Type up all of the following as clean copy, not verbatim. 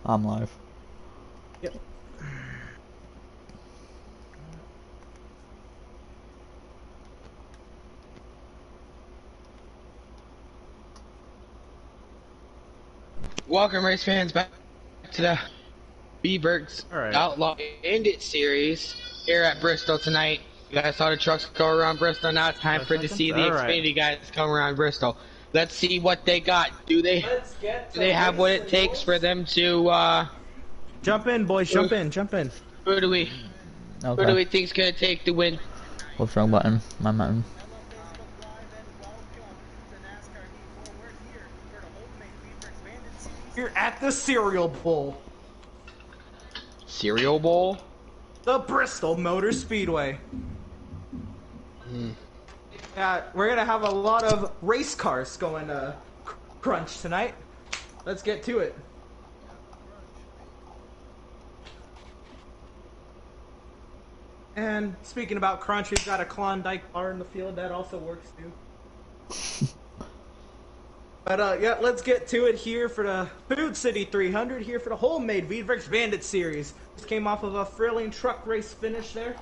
I'm live. Yep. Welcome, race fans, back to the Veedverks Alright. Outlaw Bandit series here at Bristol tonight. You guys saw the trucks go around Bristol. Now it's time for to see the Xfinity guys come around Bristol. Let's see what they got. Do they have what it takes for them to Jump in, boys, jump in. who do we Okay. think's gonna take the win? What's wrong button? My button. You're at the Cereal Bowl. Cereal Bowl? The Bristol Motor Speedway. We're gonna have a lot of race cars going to crunch tonight. Let's get to it. And speaking about crunch, we've got a Klondike bar in the field that also works too. But yeah, let's get to it here for the Food City 300, here for the Wholemade Veedverks Bandit series. Just came off of a thrilling truck race finish there.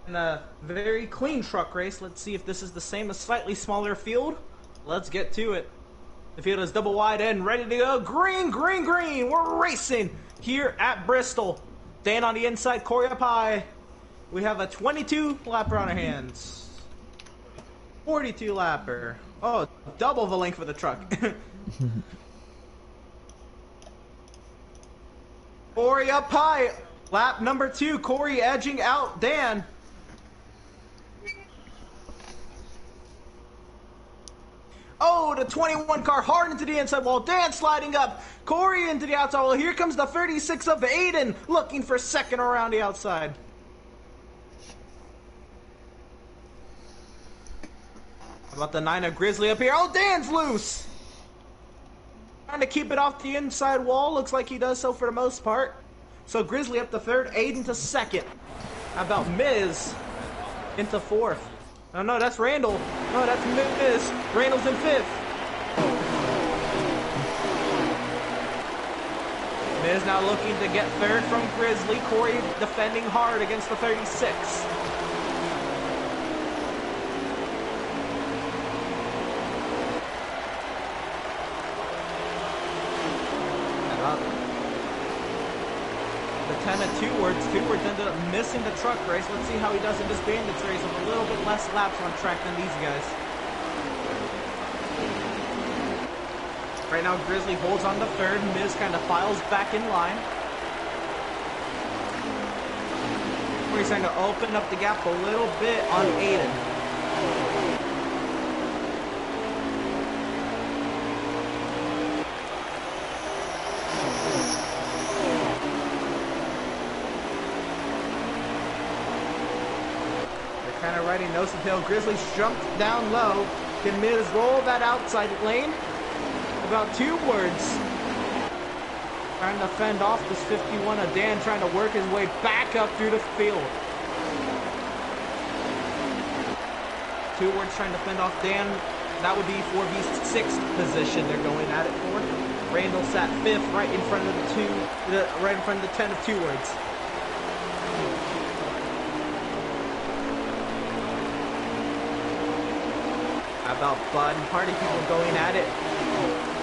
And a very clean truck race. Let's see if this is the same, a slightly smaller field. Let's get to it. The field is double wide and ready to go. Green, green, green. We're racing here at Bristol. Dan on the inside, Corey up high. We have a 22 lapper on our hands. 42 lapper. Oh, double the length of the truck. Corey up high. Lap number 2. Corey edging out Dan. Oh, the 21 car hard into the inside wall. Dan sliding up. Corey into the outside wall. Here comes the 36 of Aiden looking for second around the outside. How about the 9 of Grizzly up here? Oh, Dan's loose! Trying to keep it off the inside wall. Looks like he does so for the most part. So Grizzly up to third, Aiden to second. How about Miz into fourth? Oh no, that's Randall. No, that's Miz. Randall's in fifth. Miz now looking to get third from Grizzly. Corey defending hard against the 36. The 10 of Two-Words. Two-Words ended up missing the truck race. Let's see how he does in this Bandits race with a little bit less laps on track than these guys. Right now, Grizzly holds on to third. Miz kind of files back in line. He's trying to open up the gap a little bit on Aiden. Kind of riding nose to tail. Grizzly jumped down low. Can Miz roll that outside lane? About Two-Words. Trying to fend off this 51 of Dan, trying to work his way back up through the field. Two-Words trying to fend off Dan. That would be for the 6th position they're going at it for. Randall sat 5th, right in front of right in front of the 10 of Two-Words. About Bud and Party People going at it.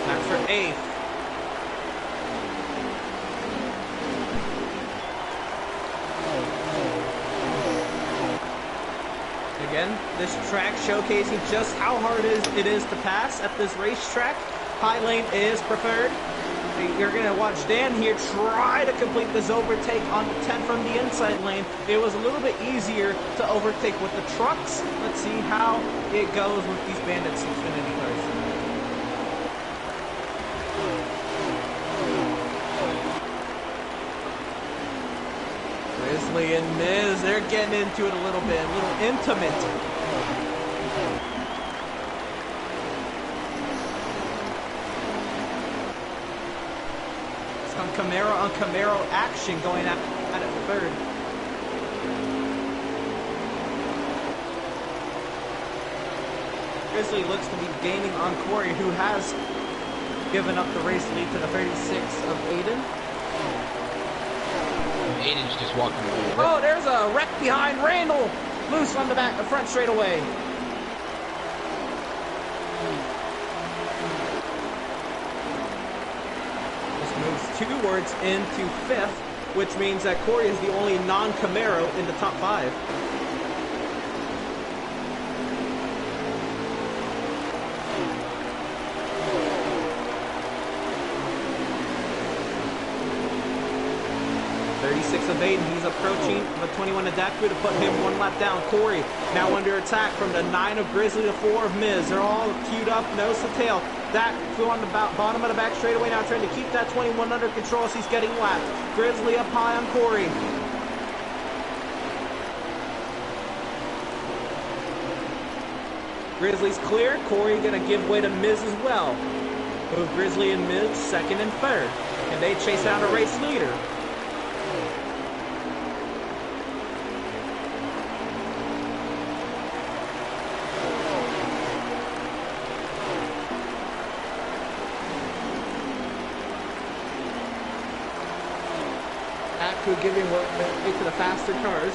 That's for 8th. Again, this track showcasing just how hard it is to pass at this racetrack. High lane is preferred. You're going to watch Dan here try to complete this overtake on the 10 from the inside lane. It was a little bit easier to overtake with the trucks. Let's see how it goes with these Bandits Xfinity cars. Grizzly and Miz, they're getting into it a little bit, a little intimate. Camaro on Camaro action going at it third. Grizzly looks to be gaining on Corey, who has given up the race lead to the 36 of Aiden. Aiden's just walking away. Oh, there's a wreck behind Randall. Loose on the front straightaway. This moves towards into 5th, which means that Corey is the only non-Camaro in the top 5. Of Aiden, he's approaching the 21 of Dakru to put him 1 lap down. Corey now under attack from the 9 of Grizzly, the 4 of Miz. They're all queued up, nose to tail. Dak flew on the bottom of the back straightaway now, trying to keep that 21 under control as he's getting lapped. Grizzly up high on Corey. Grizzly's clear. Corey gonna give way to Miz as well. Move Grizzly and Miz 2nd and 3rd, and they chase down a race leader. Giving way to the faster cars.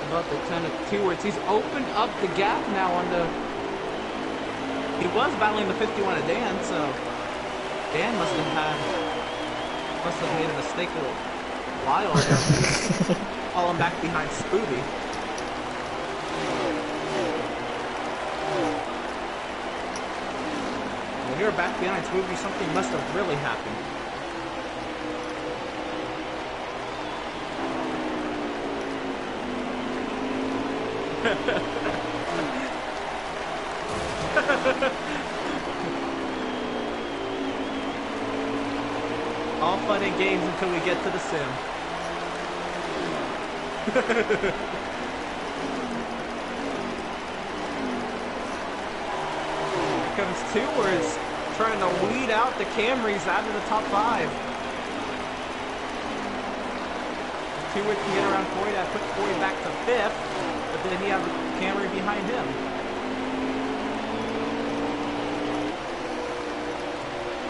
About the 10 of Towards. He's opened up the gap now on the... He was battling the 51 of Dan, so... Dan must have made a mistake a while ago. Falling back behind Scooby. When you're back behind Scooby, something must have really happened. All fun and games until we get to the sim. Comes Towards, trying to weed out the Camrys out of the top 5. Towards can get around Corey, that puts Corey back to 5th, but then he has a Camry behind him.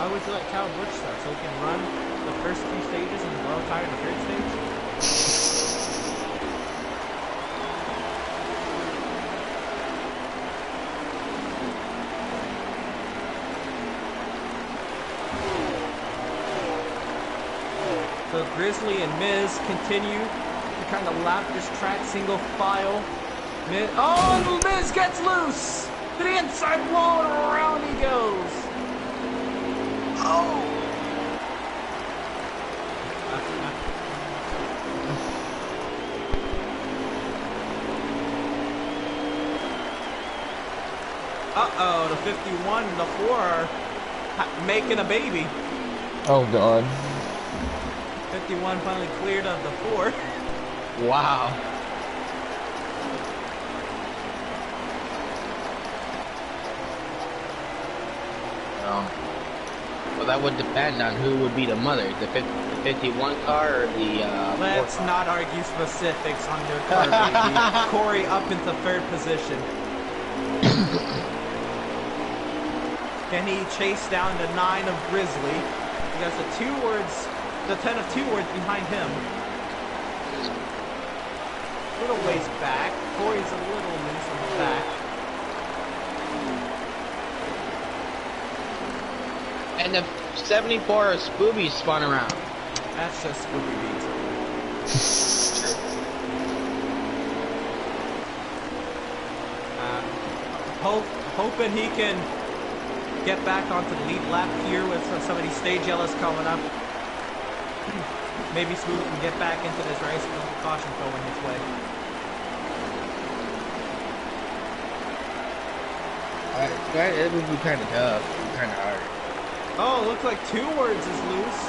Why would you let Cal Bush start so he can run the first 2 stages and blow a tire in the 3rd stage? So Grizzly and Miz continue to kind of lap this track single file. Oh, Miz gets loose to the inside wall and around he goes. Oh! Uh-oh, the 51 and the 4 are making a baby. Oh, God. 51 finally cleared of the 4. Wow. Well, that would depend on who would be the mother, the 51 car or the Let's not argue specifics on their car, baby. Corey up into 3rd position. Can he chase down the 9 of Grizzly? He got the 10 of Towards behind him. A little ways back. Corey's a little loose on the back. And the 74 of Spooby spun around. That's just Spooby beats. Hoping he can get back onto the lead lap here with some of these stage yellows coming up. Maybe Spooby can get back into this race with the caution going his way. It would be kind of tough, kind of hard. Oh, looks like Towards is loose.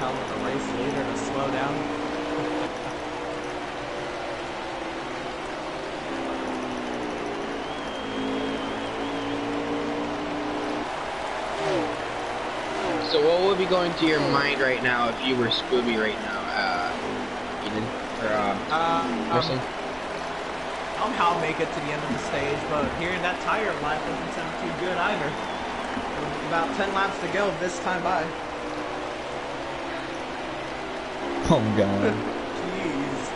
Telling the race leader to slow down. So what would be going through your mind right now if you were Scooby right now, Eden? Or, Bristol? Somehow make it to the end of the stage, but hearing that tire life doesn't sound too good either. About 10 laps to go this time by. Oh god. Jeez.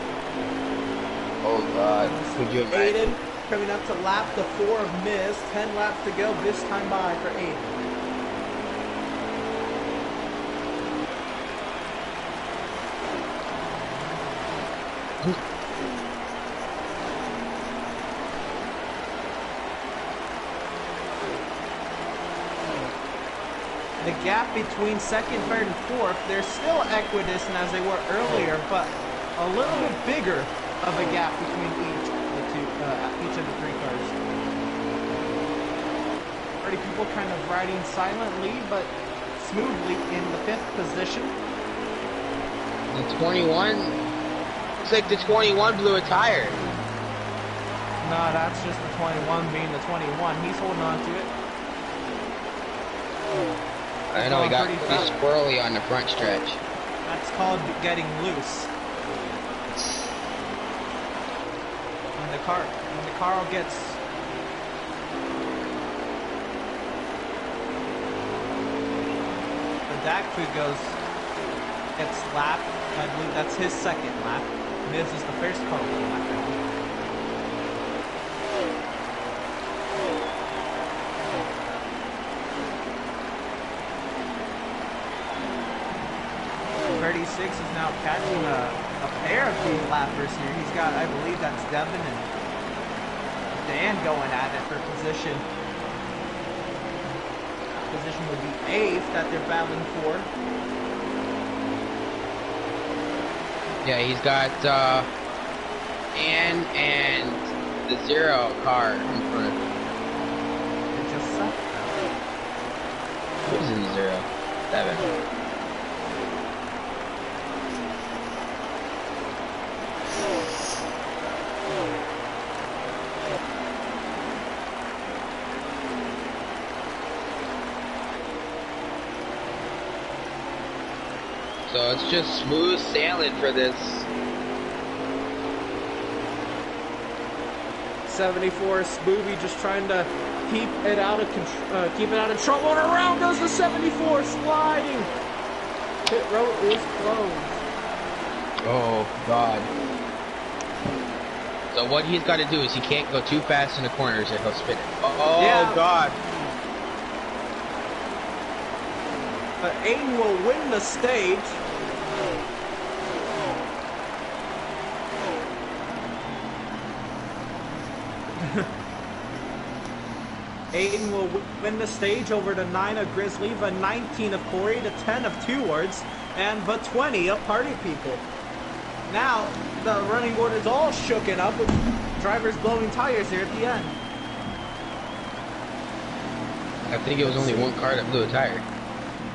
Oh god. Could you imagine? Aiden coming up to lap the 4 of Miz. 10 laps to go this time by for Aiden. The gap between second, third, and fourth, they're still equidistant as they were earlier, but a little bit bigger of a gap between each of the 3 cars. 30 people kind of riding silently, but smoothly in the 5th position. The 21? Looks like the 21 blew a tire. No, that's just the 21 being the 21. He's holding on to it. I know he got pretty squirrely on the front stretch. That's called getting loose. When the car gets the Dakfu gets lapped. I believe that's his 2nd lap. Miz is the first car lap down. Six is now catching a pair of the lappers here. He's got, I believe that's Devin and Dan going at it for position. Position would be 8th that they're battling for. Yeah, he's got Ann and the 0 car in front of him. It just sucked. Who's in the 0? 7. So it's just smooth sailing for this. 74 Spooby just trying to keep it out of trouble, and around goes the 74 sliding. Pit road is closed. Oh god. So what he's got to do is he can't go too fast in the corners or he'll spin it. Oh yeah. God. But Aiden will win the stage. Aiden will win the stage over the 9 of Grizzly, the 19 of Corey, the 10 of Two Words, and the 20 of Party People. Now, the running board is all shooken up with drivers blowing tires here at the end. I think it was only one car that blew a tire.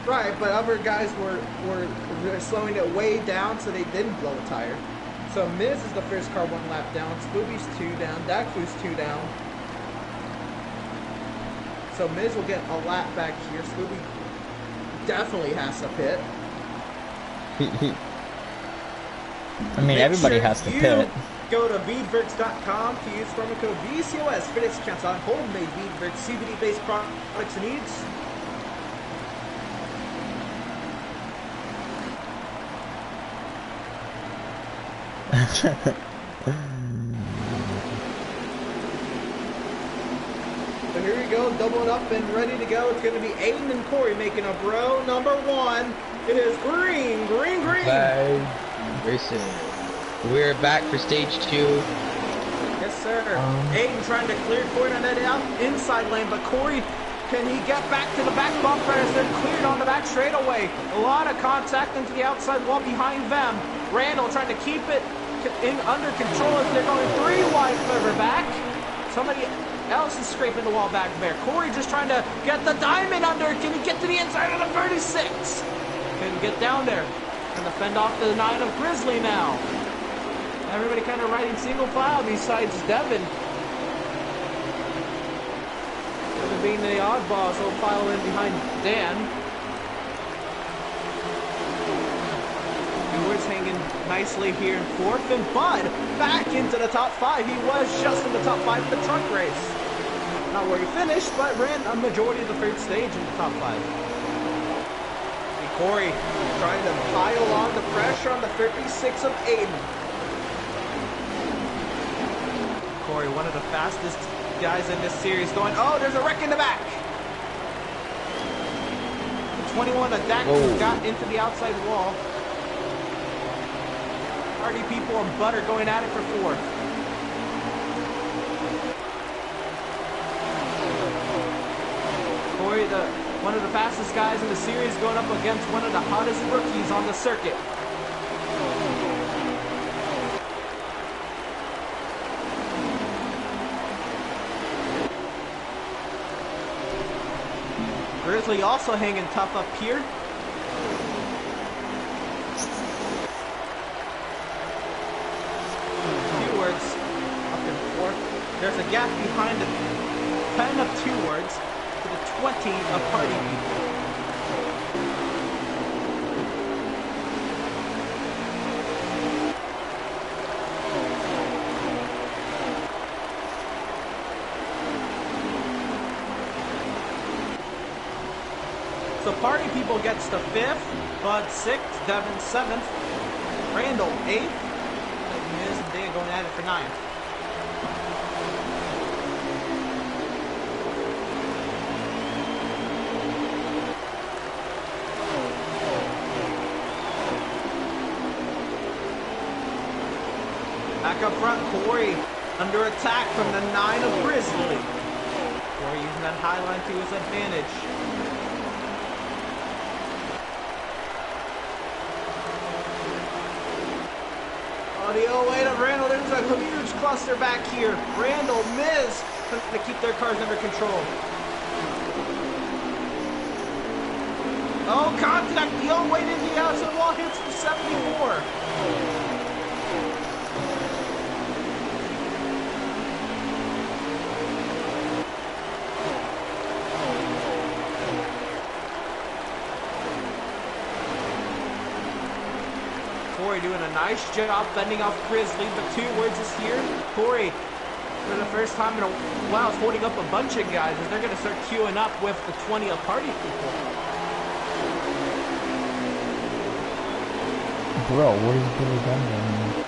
Right, but other guys were slowing it way down so they didn't blow a tire. So Miz is the first car 1 lap down, Spooby's 2 down, Dakfu's 2 down. So Miz will get a lap back here. Scooby definitely has to pit. I mean, everybody has to pit. Go to Veedverks.com to use promo code VCOS for this chance on homemade Veedverks CBD-based products and needs. So here we go, doubling up and ready to go. It's going to be Aiden and Corey making up row number 1. It is green, green, green. Racing. We're back for stage 2. Yes, sir. Aiden trying to clear Corey on that inside lane, but Corey, can he get back to the back bumper as they're cleared on the back straightaway? A lot of contact into the outside wall behind them. Randall trying to keep it under control as they're going 3 wide further back. Somebody else is scraping the wall back there. Corey just trying to get the diamond under. Can he get to the inside of the 36? Couldn't get down there. Trying to fend off the 9 of Grizzly now. Everybody kind of riding single file besides Devin. Devin being the oddball, so file in behind Dan. nicely here in fourth, and Bud back into the top 5. He was just in the top 5 in the truck race. Not where he finished, but ran a majority of the third stage in the top 5. And Corey trying to pile on the pressure on the 36 of Aiden. Corey, one of the fastest guys in this series, going, oh, there's a wreck in the back. 21 of Dak got into the outside wall. Party people and Butter going at it for fourth. Corey, one of the fastest guys in the series, going up against one of the hottest rookies on the circuit. Grizzly also hanging tough up here. Two-words up in fourth. There's a gap behind the 10 of two-words to the 20 of party people. So party people gets the 5th, Bud 6th, Devin 7th, Randall 8th, Miz and Dan going at it for 9th. Back up front, Corey under attack from the 9 of Grizzly. Corey using that high line to his advantage. Oh, wait up, Randall. There's a huge cluster back here. Randall, Miz, to keep their cars under control. Oh, contact. The old way into the outside wall hits the 74. Corey doing a nice job fending off Grizzly, but two-words is here. Corey, for the first time in a while, is holding up a bunch of guys as they're going to start queuing up with the 20 of party people. Bro, what is Billy Gunn doing?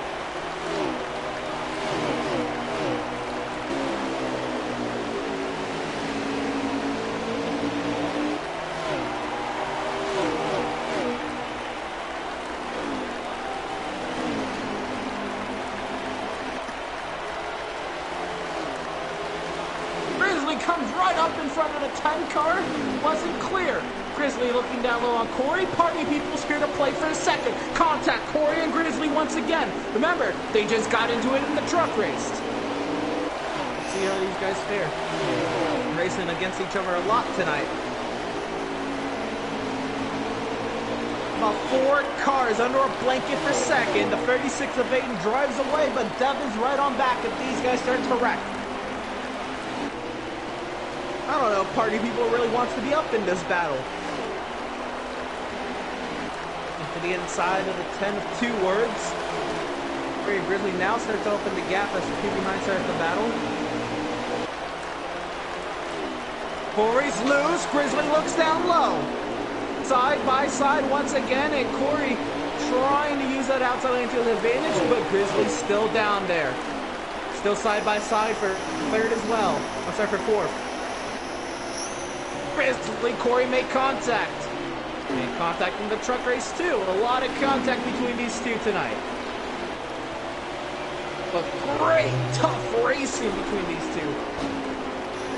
Comes right up in front of the 10 car, wasn't clear. Grizzly looking down low on Corey. Party people's here to play for a second. Contact Corey and Grizzly once again. Remember, they just got into it in the truck race. Let's see how these guys fare. Racing against each other a lot tonight. About 4 cars under a blanket for second. The 36 of Aiden drives away, but Devin's right on back if these guys start to wreck. I don't know if party people really wants to be up in this battle. To the inside of the 10 of two words. Very Grizzly now starts to open the gap as the two behind starts the battle. Corey's loose. Grizzly looks down low. Side by side once again, and Corey trying to use that outside lane to his advantage, but Grizzly's still down there. Still side by side for third as well. I'm sorry, for fourth. Grizzly, Corey made contact. Made contact in the truck race too. A lot of contact between these two tonight. But great, tough racing between these two.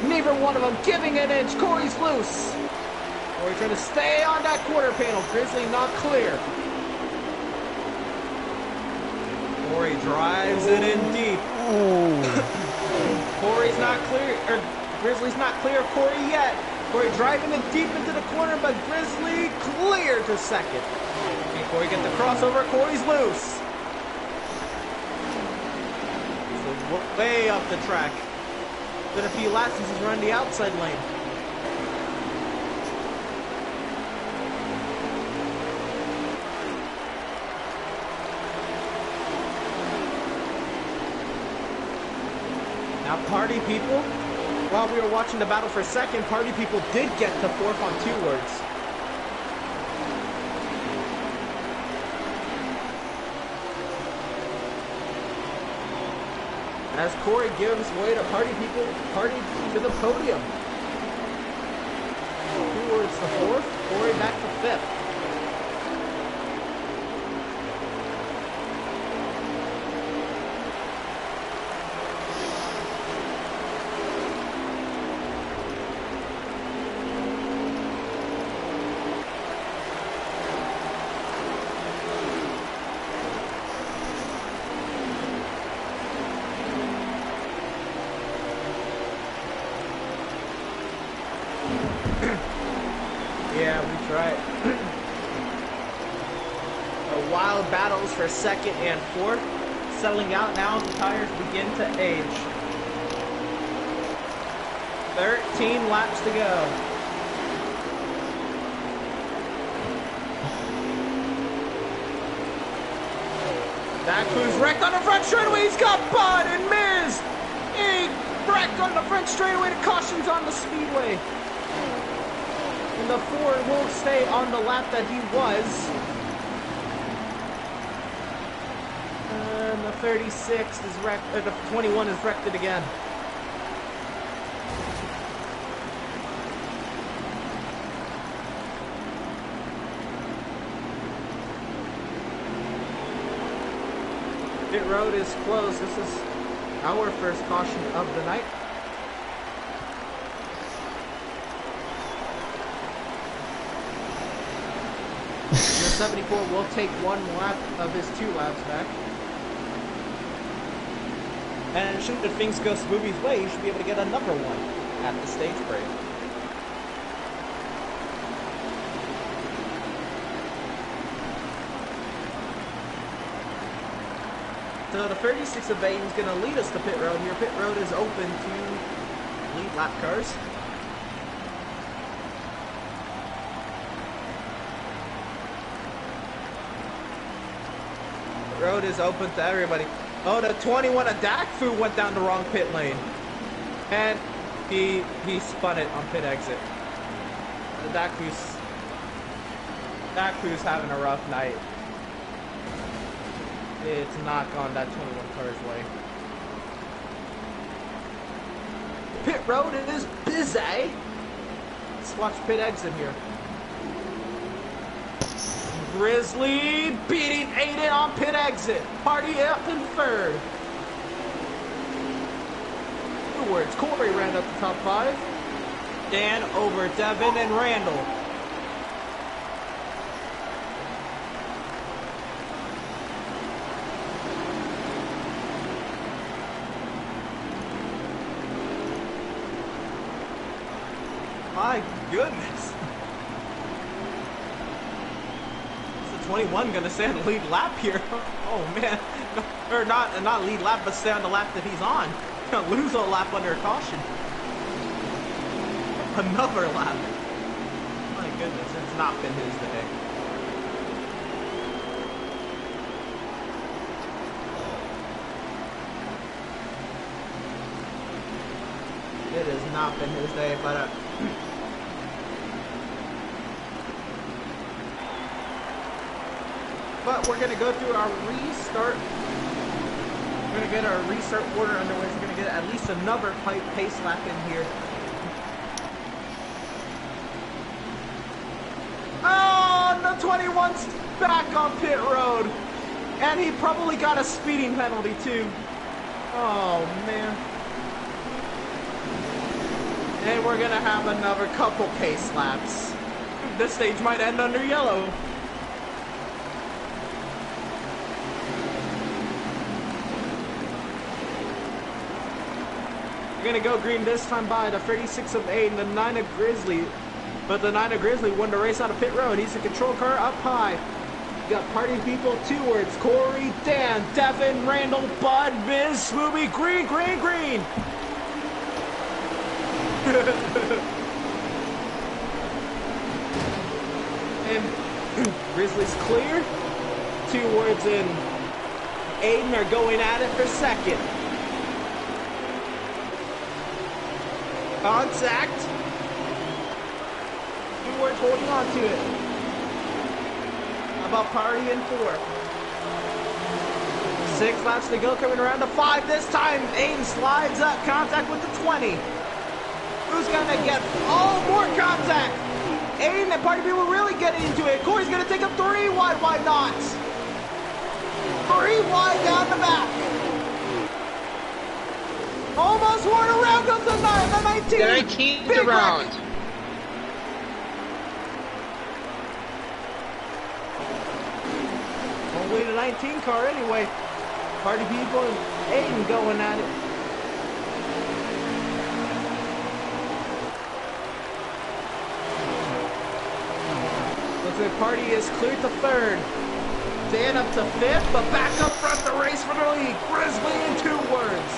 Neither one of them giving an inch. Corey's loose. Corey trying to stay on that quarter panel. Grizzly not clear. Corey drives it in deep. Corey's not clear, or Grizzly's not clear of Corey yet. Corey driving it deep into the corner, but Grizzly clear to second. And Corey get the crossover. Corey's loose. So way up the track. Been a few laps since he's run the outside lane. Now, Party People, while we were watching the battle for second, Party People did get the fourth on 2 words. As Corey gives way to Party People, Party to the podium. 2 words to 4th, Corey back to 5th. Yeah, we tried. The wild battles for second and fourth. Settling out now as the tires begin to age. 13 laps to go. That crew's wrecked on the front straightaway. He's got Bud and Miz. He wrecked on the front straightaway. The caution's on the speedway. And the Ford will stay on the lap that he was. And the 36 is wrecked, the 21 is wrecked it again. Pit road is closed. This is our first caution of the night. The 74 will take 1 lap of his 2 laps back. And should things go smooth his way, he should be able to get another one at the stage break. So the 36 of Baden is going to lead us to pit road here. Pit road is open to lead lap cars. Pit road is open to everybody. Oh, the 21 of Dakfu went down the wrong pit lane. And he spun it on pit exit. Dakfu's having a rough night. It's not gone that 21 car's way. Pit road, it is busy. Let's watch pit exit here. Grizzly beating Aiden on pit exit. Party up in third. Afterwards, Corey ran up the top 5. Dan over Devin and Randall. My goodness. Is the 21 gonna stay on the lead lap here? Oh man. No, or not lead lap, but stay on the lap that he's on. Gonna lose a lap under caution. Another lap. My goodness, it's not been his day. It has not been his day, but we're going to go through our restart. We're going to get our restart order underway. We're going to get at least another pace lap in here. Oh, the 21's back on pit road. And he probably got a speeding penalty too. Oh, man. And we're going to have another couple pace laps. This stage might end under yellow. We're going to go green this time by the 36 of 8 and the 9 of Grizzly. But the 9 of Grizzly won the race out of pit road. He's the control car up high. You got Party People, 2 words. Corey, Dan, Devin, Randall, Bud, Miz, Smoothie, green, green, green. And Grizzly's clear. 2 words in. Aiden are going at it for second. Contact. Stewart's holding on to it. How about Party in 4? 6 laps to go, coming around to 5 this time. Aiden slides up, contact with the 20. Who's gonna get, oh, more contact. Aiden and Party People really getting into it. Corey's gonna take him 3 wide, why not? 3 wide down the back. Almost one around goes the 19. The 19th around. Only the 19 car anyway. Party People and Aiden going at it. Looks like Party is cleared to 3rd. Dan up to 5th, but back up front the race for the lead. Grizzly in 2 words.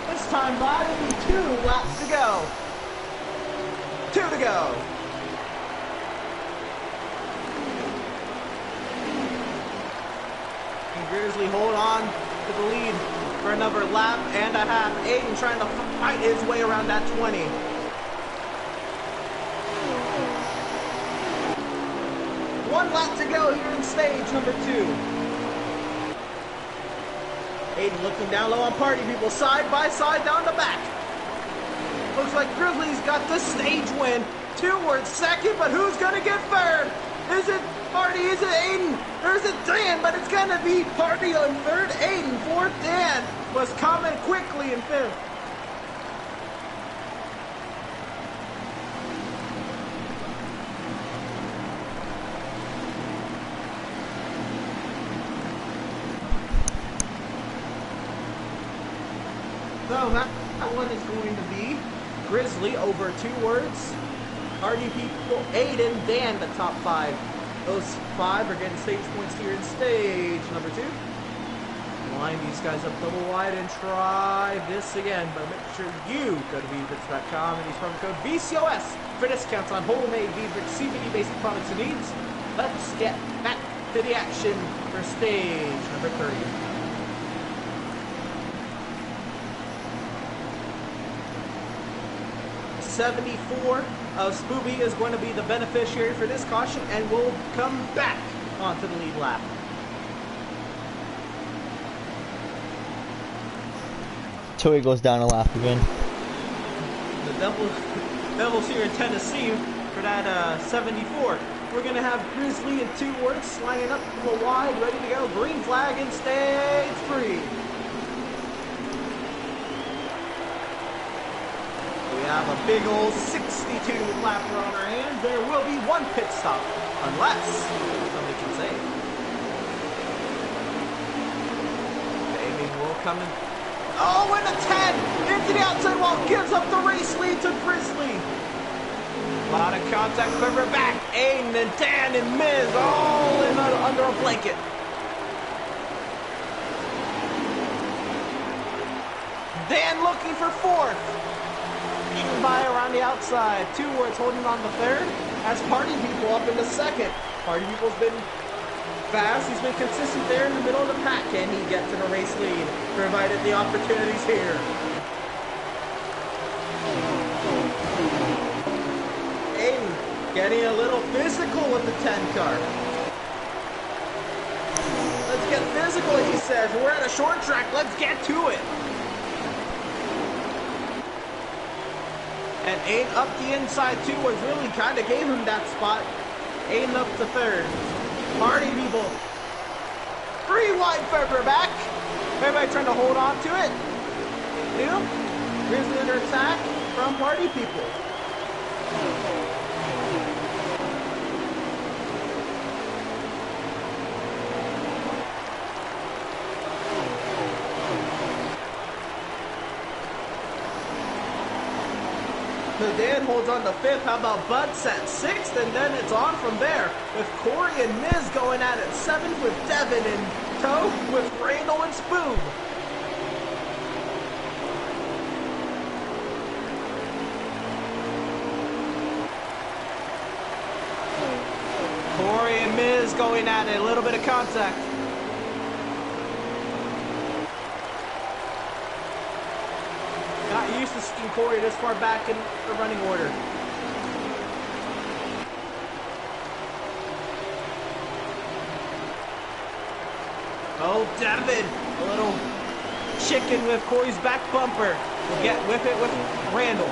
This time by will be 2 laps to go. 2 to go. Grizzly hold on to the lead for another lap and a half. Aiden trying to fight his way around that 20. One lap to go here in stage number 2. Aiden looking down low on Party People, side by side down the back. Looks like Grizzly's got the stage win. 2 words second, but who's gonna get 3rd? Is it Party? Is it Aiden? Or is it Dan? But it's gonna be Party on 3rd, Aiden 4th. Dan was coming quickly in 5th. So that one is going to be Grizzly over 2 words. Party People, Aiden, Dan, the top 5. Those 5 are getting stage points here in stage number 2. Line these guys up double wide and try this again, but make sure you go to Veedverks.com and use promo code VCOS for discounts on Wholemade, Veedverks, CBD basic products and needs. Let's get back to the action for stage number 3. '74 of Spooby is going to be the beneficiary for this caution and will come back onto the lead lap. Tui goes down a lap again. The Devils here in Tennessee for that 74. We're going to have Grizzly and 2 words sliding up to the wide, ready to go. Green flag in stage 3. We have a big old 62 lapper on our hands. There will be 1 pit stop, unless somebody can save. Amy will come in. Oh, and a 10 into the outside wall, gives up the race lead to Grizzly. A lot of contact, remember back. Aiden and Dan and Miz all in under a blanket. Dan looking for 4th. By around the outside. 2 words holding on the 3rd. Has Party People up in the 2nd. Party People's been fast. He's been consistent there in the middle of the pack. Can he get to the race lead? Provided the opportunities here. Aiden getting a little physical with the 10 car. Let's get physical, he says. We're at a short track. Let's get to it. And Aiden up the inside 2 was really kind of gave him that spot. Aiden up to 3rd. Party People. 3 wide further back. Everybody trying to hold on to it. Grizzly under attack from Party People. Dan holds on to 5th. How about Butts at 6th? And then it's on from there with Corey and Miz going at it. 7th with Devin in tow with Randall and Spoon. Corey and Miz going at it. A little bit of contact. used to seeing Corey this far back in the running order. Oh, Devin, a little chicken with Corey's back bumper. We'll get with it with Randall.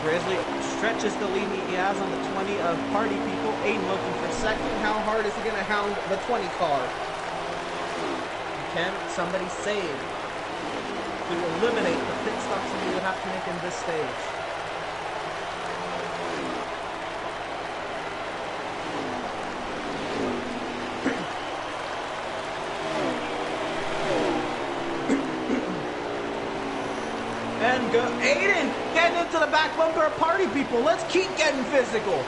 Grizzly stretches the lead he has on the 20 of Party People. Aiden looking for second. How hard is he going to hound the 20 car? Can somebody save to eliminate the pit stops that he would have to make in this stage? And go, Aiden getting into the back bumper of Party People. Let's keep getting physical.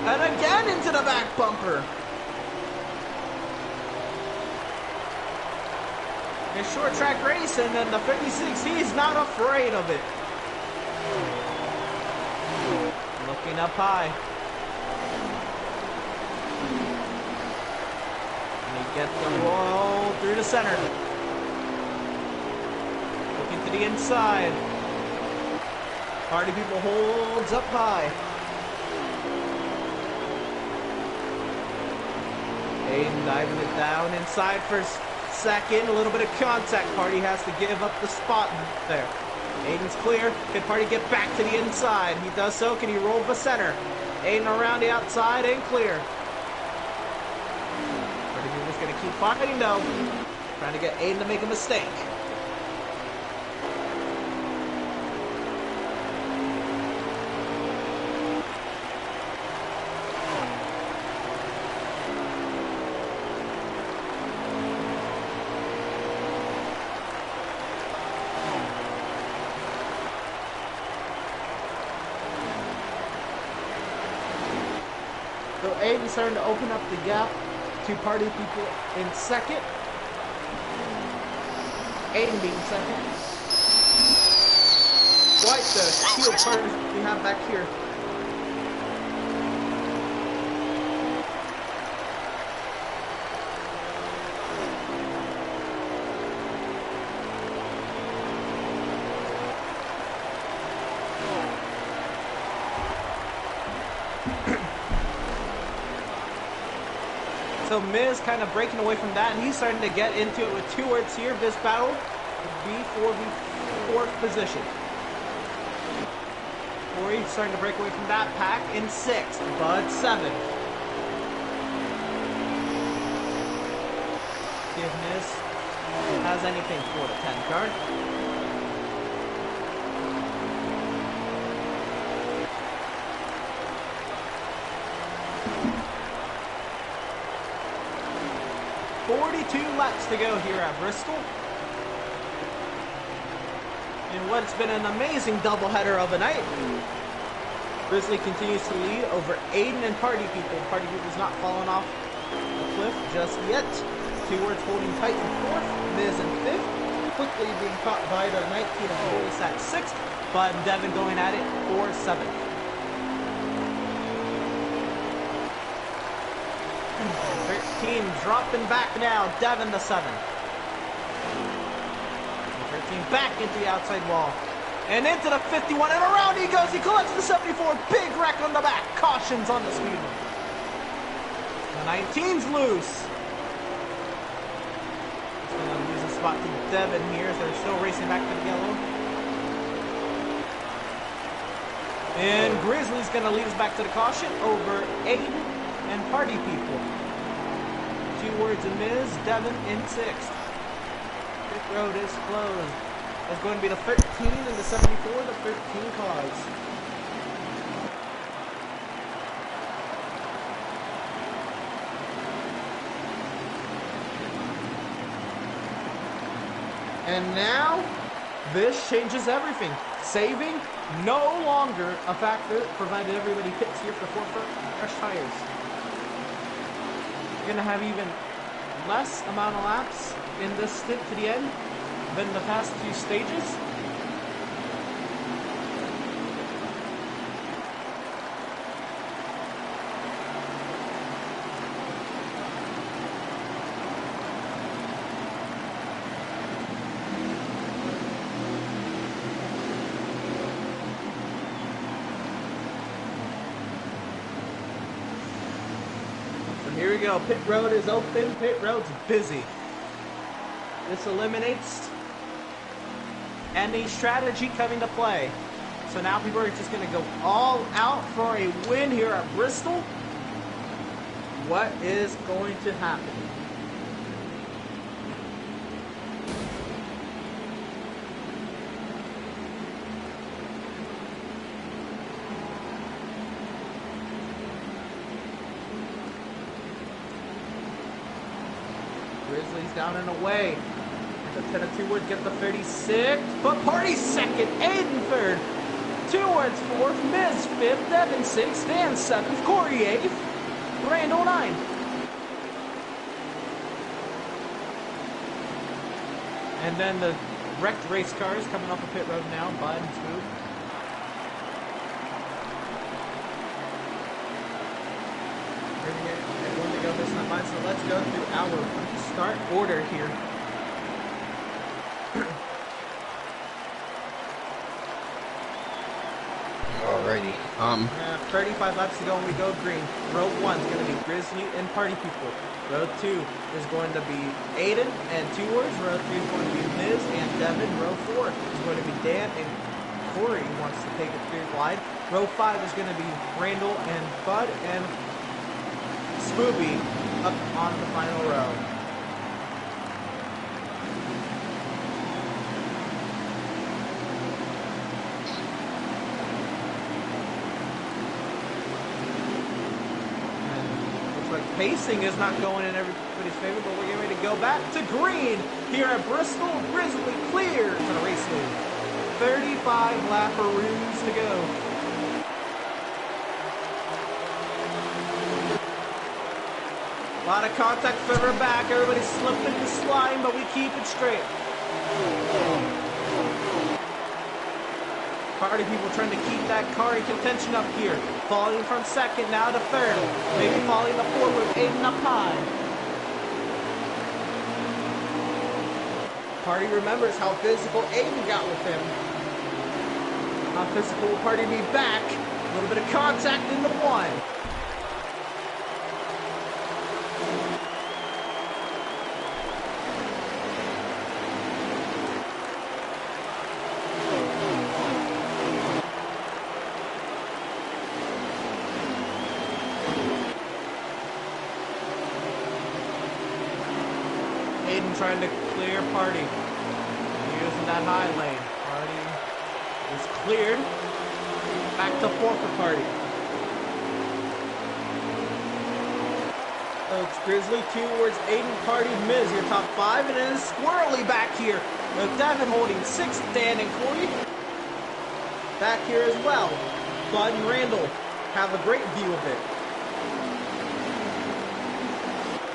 And again into the back bumper. It's short track racing, and the 56, he's not afraid of it. Looking up high. And he gets the roll through the center. Looking to the inside. Party People holds up high. Aiden diving it down inside for second. A little bit of contact. Party has to give up the spot there. Aiden's clear. Can Party get back to the inside? He does so. Can he roll the center? Aiden around the outside and clear. Party People's going to keep fighting though. Trying to get Aiden to make a mistake. So Aiden's starting to open up the gap to Party People in second. Aiden being second. Quite the shield partners we have back here. So Miz kind of breaking away from that, and he's starting to get into it with two words here. This battle would be for the fourth position. Corey starting to break away from that pack in sixth. Bud seventh. See if Miz has anything for the 10 card. Laps to go here at Bristol. In what's been an amazing doubleheader of a night. Grizzly continues to lead over Aiden and Party People. Party People's not falling off the cliff just yet. Two words holding tight in fourth. Miz in fifth. Quickly being caught by the 19 of Horace at sixth. Bud and Devin going at it for seventh. 13 dropping back now. Devin the 7. 13 back into the outside wall. And into the 51. And around he goes. He collects the 74. Big wreck on the back. Cautions on the speed. The 19's loose. He's going to lose a spot to Devin here as they're still racing back to the yellow. And Grizzly's going to lead us back to the caution over Aiden and Party People. Two words in Miz, Devin in sixth. Pit road is closed. It's going to be the 13 and the 74, the 13 cars. And now, this changes everything. Saving, no longer a factor, provided everybody pits here for 4 fresh tires. You're going to have even less amount of laps in this stint to the end than the past few stages. Here we go. Pit road is open. Pit road's busy. This eliminates any strategy coming to play. So now people are just going to go all out for a win here at Bristol. What is going to happen? Grizzlies down and away. The 10 and 2 would get the 36th, but Party second, Aiden third, 2 words fourth, Miz fifth, Devin sixth, Dan seventh, Corey eighth, Randall ninth. And then the wrecked race cars coming off the pit road now, Bud and Spook. We're going to get everyone to go this time, Bud, so let's go through our start order here. Alrighty. 35 laps to go and we go green. Row 1 is going to be Grizzly and Party People. Row 2 is going to be Aiden and 2 words. Row 3 is going to be Miz and Devin. Row 4 is going to be Dan and Corey wants to take it through wide. Row 5 is going to be Randall and Bud and Spooby up on the final row. Pacing is not going in everybody's favor, but we're getting ready to go back to green here at Bristol. Grizzly clear for the race lead. 35 lapperoons to go. A lot of contact further back. Everybody's slipping and sliding, but we keep it straight. Party People trying to keep that car in contention up here. Falling from second now to third. Maybe falling to fourth with Aiden up high. Party remembers how physical Aiden got with him. How physical will Party be back? A little bit of contact in the one. Trying to clear Party using that high lane. Party is cleared. Back to fourth for Party. So it's Grizzly, 2 words, Aiden, Party, Miz, your top 5, and it is squirrely back here with Devin holding 6th, Dan and Corey back here as well. Bud and Randall have a great view of it.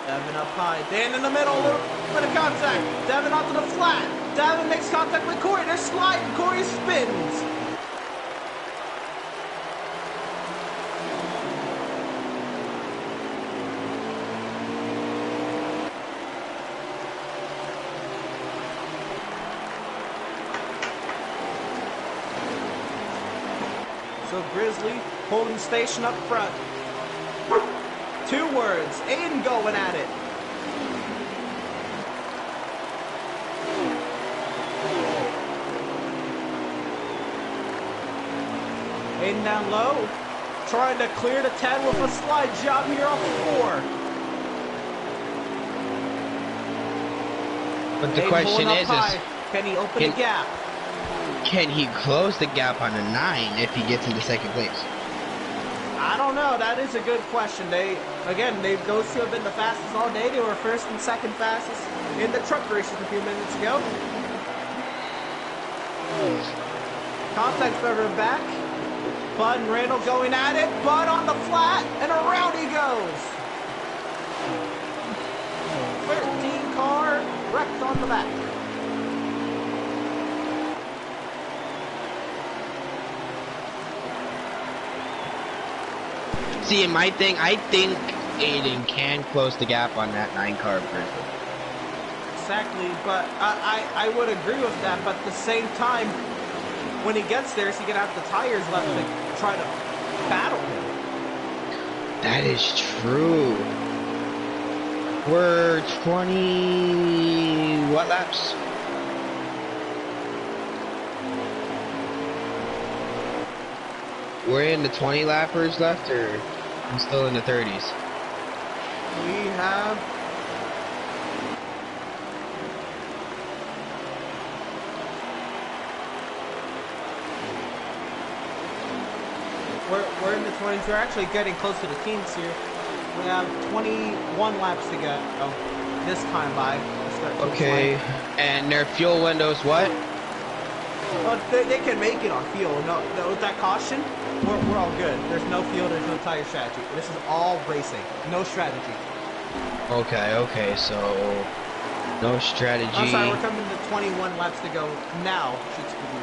Devin up high. Dan in the middle. A little bit of contact. Devin onto the flat. Devin makes contact with Corey. They're sliding. Corey spins. So Grizzly holding station up front. 2 words. Aiden going at it. Aiden down low. Trying to clear the 10 with a slide job here off the 4. But the Aiden question is can he open the gap? Can he close the gap on a 9 if he gets into second place? I don't know. That is a good question. Those two have been the fastest all day. They were first and second fastest in the truck races a few minutes ago. Contact further back. Bud and Randall going at it. Bud on the flat, and around he goes. 13 car wrecked on the back. See, in my thing, I think Aiden can close the gap on that 9 car Bristol. Exactly, but I would agree with that, but at the same time, when he gets there, is he going to have the tires left to try to battle him? That is true. We're 20... what laps? We're in the 20 lappers left, or I'm still in the 30s? We have... We're in the 20s. We're actually getting close to the teens here. We have 21 laps to go this time by. Okay, and their fuel window's what? Oh, they can make it on fuel. No, with that caution, we're all good. There's no fuel, there's no tire strategy. This is all racing, no strategy. Okay, so no strategy. I'm sorry, we're coming to 21 laps to go now.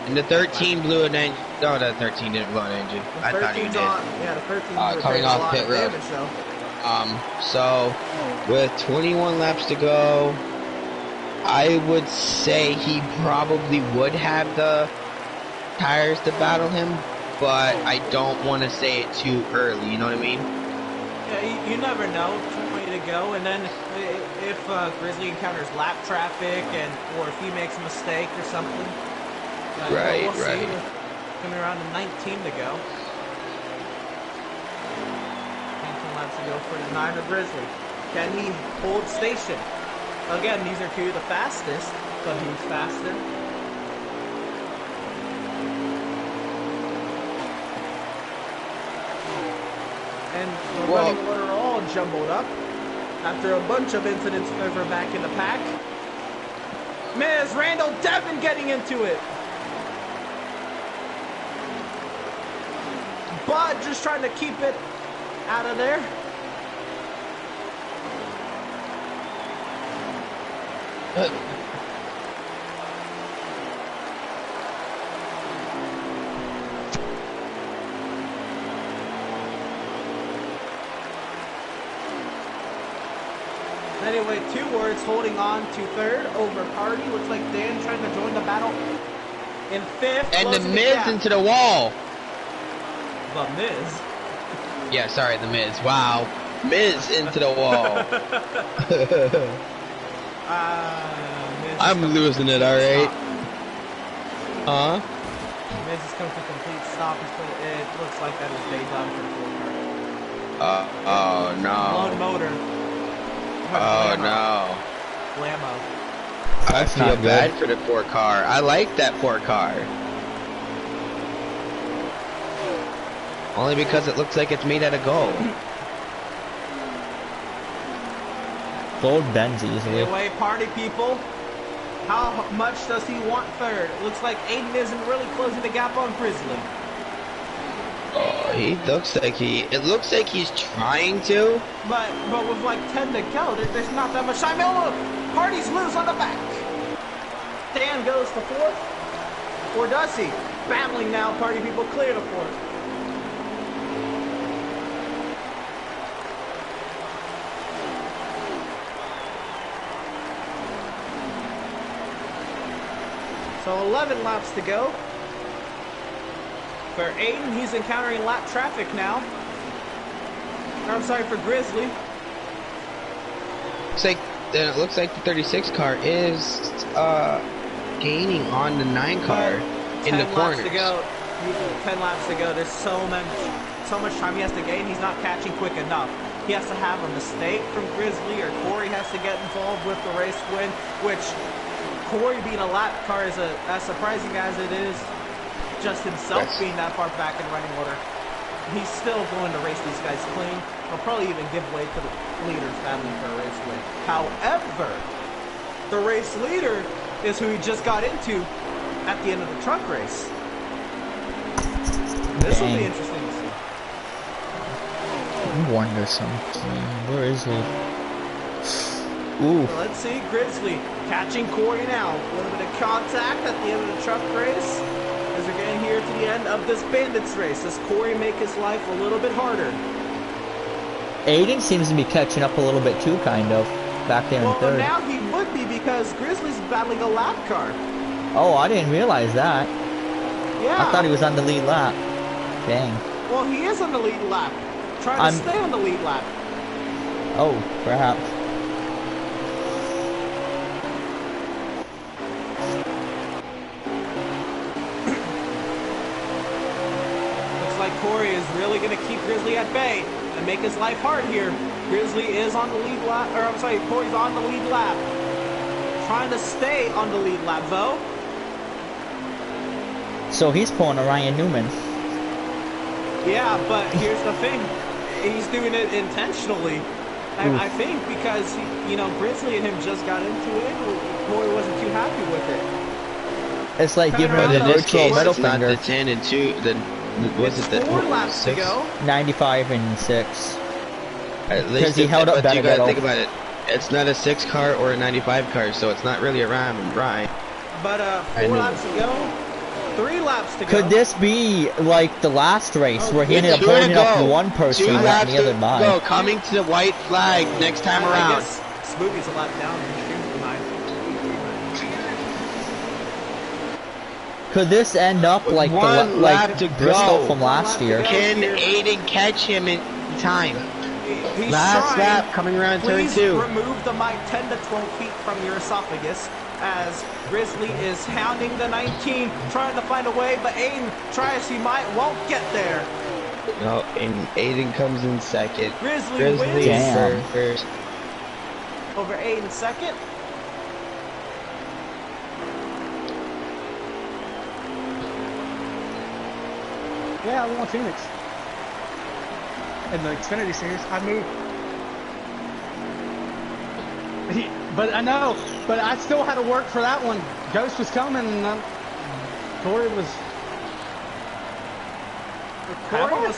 And the 13 blew an engine. No, the 13 didn't blow an engine. I thought he did. Yeah, the 13 coming off pit road. So with 21 laps to go, I would say he probably would have the tires to battle him, but I don't want to say it too early, you know what I mean? Yeah, you never know. 20 to go, and then if Grizzly encounters lap traffic, or if he makes a mistake or something. We'll see. Coming around to 19 to go. 19 laps to go for the 9er Grizzly. Can he hold station? Again, these are two of the fastest, but who's faster? And the running order all jumbled up after a bunch of incidents over back in the pack. Miz Randall Devin getting into it. Bud just trying to keep it out of there. Anyway, 2 words holding on to 3rd over Party. Looks like Dan trying to join the battle in 5th. And the Miz into the wall. The Miz? Yeah, sorry, the Miz. Wow. Miz into the wall. I'm losing it, alright. Huh? Miz has come to a complete stop. It looks like that is day done for the 4 car. Oh no. Blown motor. Oh no. Blammo. I feel bad for the 4 car. I like that 4 car. Only because it looks like it's made out of gold. Gold bends easily. Anyway, Party people, how much does he want 3rd? It looks like Aiden isn't really closing the gap on Grizzly. Oh, it looks like he's trying to. But with like 10 to go, there's not that much time. Oh, look, Party's loose on the back. Dan goes to 4th. Or does he? Battling now, Party people clear to 4th. So 11 laps to go. For Aiden, he's encountering lap traffic now. I'm sorry, for Grizzly. It looks like the 36 car is gaining on the 9 car in the corners. 10 laps to go. There's so much time he has to gain. He's not catching quick enough. He has to have a mistake from Grizzly, or Corey has to get involved with the race win, which Corey being a lap car is as surprising as it is. Just himself being that far back in running order, he's still going to race these guys clean. He'll probably even give way to the leaders battling for a race win. However, the race leader is who he just got into at the end of the truck race. This will be interesting to see. I wonder something. Where is he? Ooh. So let's see, Grizzly catching Corey now. A little bit of contact at the end of the truck race. As we're getting here to the end of this Bandits race, does Corey make his life a little bit harder? Aiden seems to be catching up a little bit too, kind of. Back there in 3rd. Well, now he would be because Grizzly's battling a lap car. Oh, I didn't realize that. Yeah. I thought he was on the lead lap. Dang. Well, he is on the lead lap. Trying to stay on the lead lap. Oh, perhaps. really going to keep Grizzly at bay and make his life hard here. Grizzly is on the lead lap, or I'm sorry, Corey's on the lead lap. Trying to stay on the lead lap, though. So he's pulling a Ryan Newman. Yeah, but here's the thing. He's doing it intentionally. I think because, you know, Grizzly and him just got into it. Corey wasn't too happy with it. It's like giving him the virtual middle finger. Not the 10 and 2, then was it the 4 laps 6? to go. 95 and 6. At least Because he held up better. You gotta think about it. It's not a 6 car or a 95 car, so it's not really a rhyme and rhyme. But 4 laps to go. 3 laps to go. Could this be like the last race where he ended up holding up one person and letting the other by? Go, coming to the white flag next time around. I guess Spooky's a lap down and Stream's behind. Could this end up like Bristol from last year? Can Aiden catch him in time? He's Last trying. lap coming around turn 2. Please remove the mic 10 to 12 feet from your esophagus as Grizzly is hounding the 19, trying to find a way, but Aiden tries, he won't get there. No, and Aiden comes in second. Grizzly wins. Damn. First. Over Aiden second. Yeah, I won Phoenix. In the Xfinity Series, I moved. But I know, but I still had to work for that one. Ghost was coming, and Corey was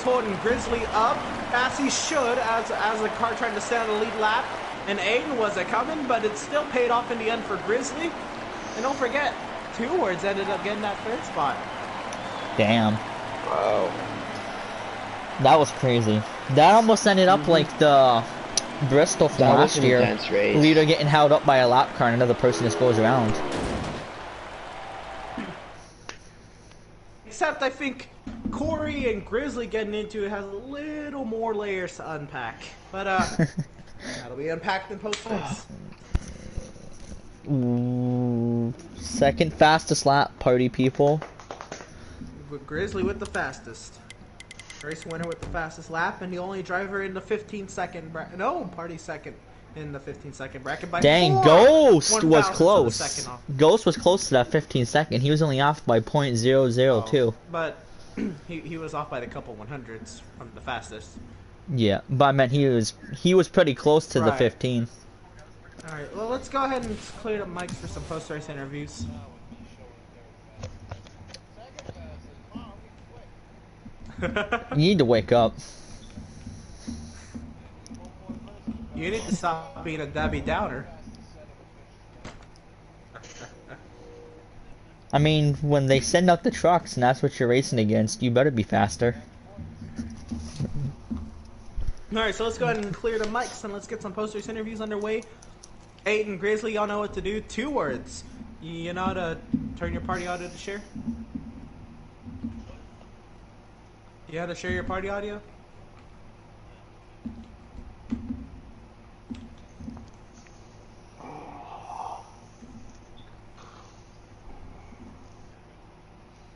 holding Grizzly up as he should, as the car tried to stay on the lead lap, and Aiden was coming, but it still paid off in the end for Grizzly. And don't forget, Two Words ended up getting that 3rd spot. Damn. Wow. That was crazy. That almost ended up like the Bristol from last year. Leader getting held up by a lap car and another person just goes around. Except I think Corey and Grizzly getting into it has a little more layers to unpack. But that'll be unpacked in post-race. Ooh, second fastest lap, party people. With Grizzly with the fastest. Race winner with the fastest lap, and the only driver in the 15-second bracket. No, party second in the 15-second bracket by Dang, 4 Ghost was 1/1000 close. of a second off. Ghost was close to that 15-second. He was only off by .002. But he was off by the couple 100s from the fastest. Yeah, but I meant he was pretty close to the 15. All right, well let's go ahead and clear the mics for some post-race interviews. You need to wake up. You need to stop being a Debbie Downer. I mean, when they send out the trucks and that's what you're racing against, you better be faster. Alright, so let's go ahead and clear the mics and let's get some post-race interviews underway. Aiden, Grizzly, y'all know what to do. 2 words. You know how to turn your party audio to share? You know how to share your party audio?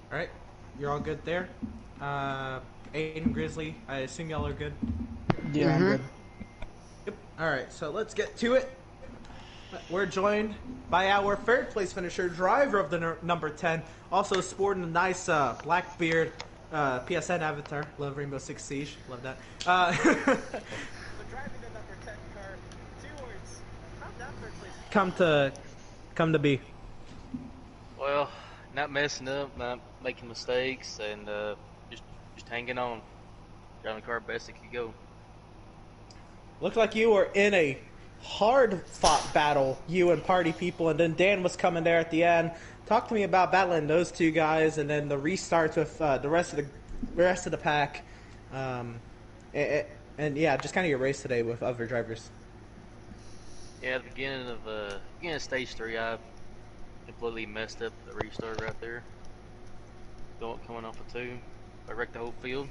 Alright, you're all good there. Aiden, Grizzly, I assume y'all are good? I'm good. Yep. Alright, so let's get to it. We're joined by our 3rd place finisher, driver of the number 10, also sporting a nice Blackbeard PSN avatar. Love Rainbow Six Siege. Love that. But driving the number 10 car, 2 words. How'd that 3rd place? Come to be. Well, not messing up, not making mistakes, and just hanging on. Driving the car best it could go. Looked like you were in a hard-fought battle, you and party people, and then Dan was coming there at the end. Talk to me about battling those 2 guys, and then the restarts with the rest of the pack, and yeah, just kind of your race today with other drivers. Yeah, at the beginning of stage 3, I completely messed up the restart right there. Coming off of 2, I wrecked the whole field.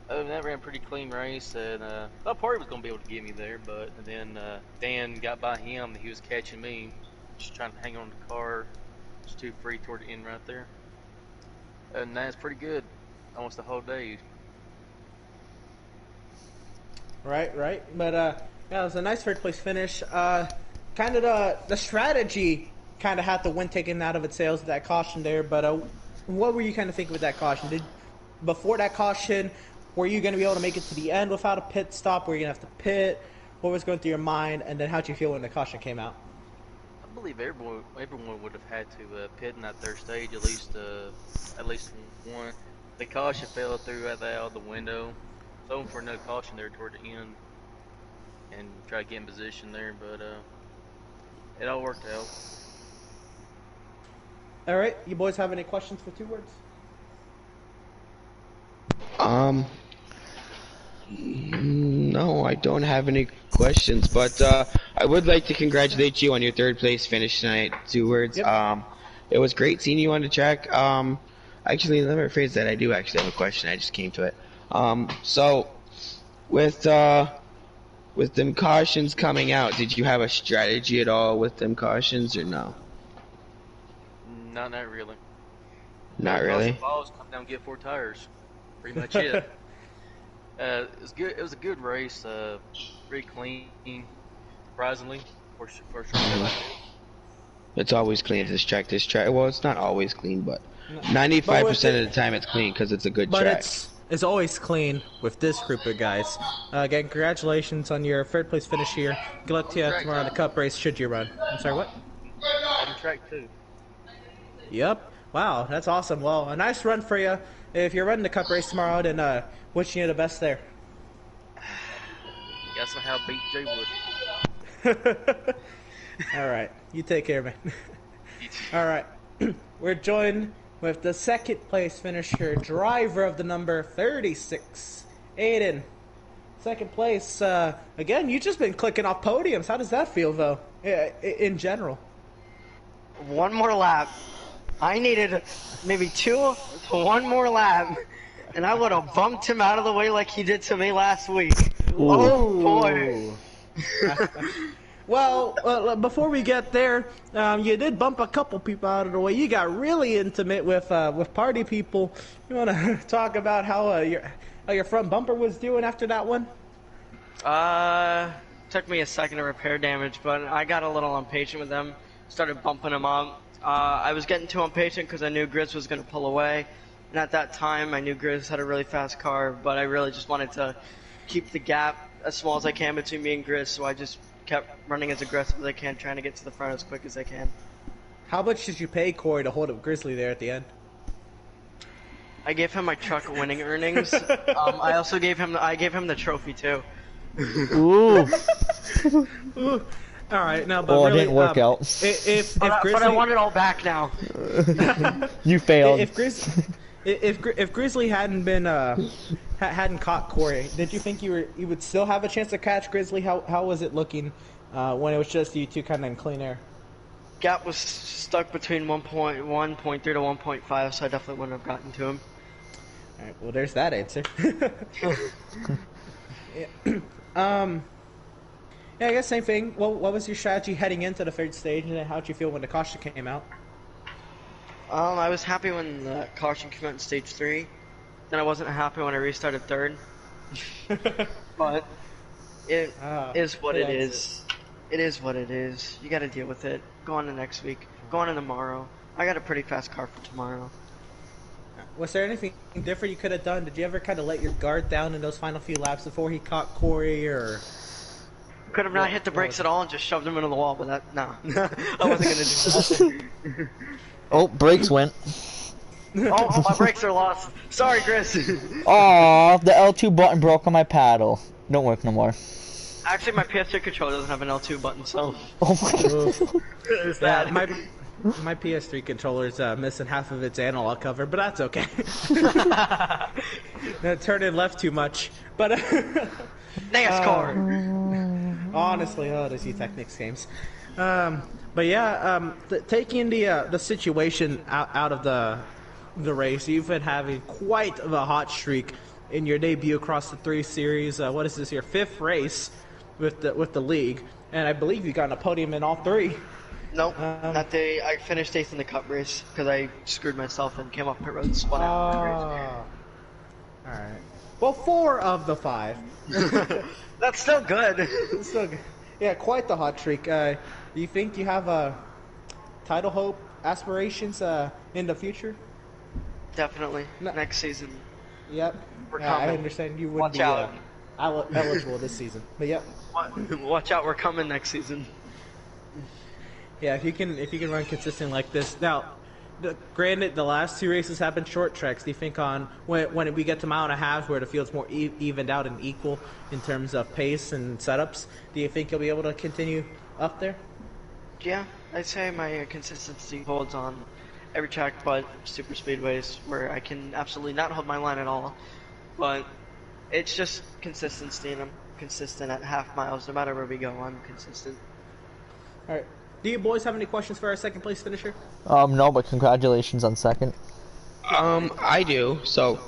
Other than that, ran a pretty clean race, and thought Party was going to be able to get me there, but then Dan got by him, and he was catching me, just trying to hang on to the car, just too free toward the end right there. And that's pretty good, almost the whole day. Right. But yeah, it was a nice third place finish. Kind of the strategy kind of had the win taken out of its sails with that caution there. But what were you kind of thinking with that caution? Before that caution, were you going to be able to make it to the end without a pit stop? Were you going to have to pit? What was going through your mind? And then how'd you feel when the caution came out? I believe everyone would have had to pit in that third stage at least one. The caution fell through out the window. So for another caution there toward the end, and try to get in position there, but it all worked out. All right, you boys have any questions for Two Words? No, I don't have any questions, but I would like to congratulate you on your third place finish tonight, Two Words. Yep. It was great seeing you on the track. Actually, let me rephrase that. I do actually have a question. I just came to it. So with them cautions coming out, did you have a strategy at all with them cautions or no? Not really. Not really? Balls come down and get 4 tires. Pretty much it. It was good. It was a good race. Pretty clean, surprisingly. For sure. It's always clean at this track. Well, it's not always clean, but 95% of the time it's clean because it's a good track. But it's always clean with this group of guys. Again, congratulations on your third place finish here. Good luck to you tomorrow in the Cup race should you run. I'm sorry, what? On track 2. Yep. Wow, that's awesome. Well, a nice run for you. If you're running the Cup race tomorrow, then wishing you the best there. Guess how beat Jay Wood. All right, you take care, man. All right, we're joined with the second place finisher, driver of the number 36, Aiden. Second place. Again, you've just been clicking off podiums. How does that feel, though, in general? One more lap. I needed maybe 2 to 1 more lap, and I would have bumped him out of the way like he did to me last week. Ooh. Oh, boy. Well, before we get there, you did bump a couple people out of the way. You got really intimate with party people. You want to talk about how your front bumper was doing after that one? Took me a second to repair damage, but I got a little impatient with them. Started bumping them up. I was getting too impatient because I knew Grizz was going to pull away. And at that time, I knew Grizz had a really fast car, but I really just wanted to keep the gap as small as I can between me and Grizz, so I just kept running as aggressive as I can, trying to get to the front as quick as I can. How much did you pay Corey to hold up Grizzly there at the end? I gave him my truck winning earnings. I also gave him the trophy too. Ooh. Ooh. All right, now, but well, really, it didn't work out. But I want it all back now. You failed. If Grizzly hadn't been hadn't caught Corey, did you think you would still have a chance to catch Grizzly? How was it looking when it was just you two kind of in clean air? Gap was stuck between 1.3 to 1.5, so I definitely wouldn't have gotten to him. All right, well, there's that answer. Yeah, I guess same thing. What was your strategy heading into the third stage, and how'd you feel when the caution came out? I was happy when the caution came out in stage 3. Then I wasn't happy when I restarted third. But it is what it is. It is what it is. You gotta deal with it. Go on to next week. Go on to tomorrow. I got a pretty fast car for tomorrow. Was there anything different you could have done? Did you ever kind of let your guard down in those final few laps before he caught Corey, or...? Could have not hit the brakes at all and just shoved him into the wall, but I wasn't gonna do that. Oh, brakes went. Oh, my brakes are lost. Sorry, Chris. Aw, the L2 button broke on my paddle. Don't work no more. Actually, my PS4 controller doesn't have an L2 button, so... Oh my There's that. My PS3 controller's missing half of its analog cover, but that's okay. That turned in left too much, but... NASCAR! Honestly, those Technics games. But yeah, taking the situation out of the race, you've been having quite the hot streak in your debut across the 3 series. What is this, your 5th race with the league? And I believe you got on a podium in all 3. Nope, that day I finished 8th in the cup race because I screwed myself and came off pit road and spun out. Alright. Well, 4 of the 5. That's still good. It's still good. Yeah, quite the hot streak. Do you think you have title hope aspirations in the future? Definitely. Next season. Yep. I understand you would be eligible this season. But yep. Watch out, we're coming next season. Yeah, if you can run consistent like this. Now, granted, the last 2 races have been short tracks. Do you think when we get to mile and a half where the field's more evened out and equal in terms of pace and setups, do you think you'll be able to continue up there? Yeah, I'd say my consistency holds on every track but super speedways where I can absolutely not hold my line at all. But it's just consistency, and I'm consistent at half miles. No matter where we go, I'm consistent. All right. Do you boys have any questions for our second place finisher? No, but congratulations on second. I do. So,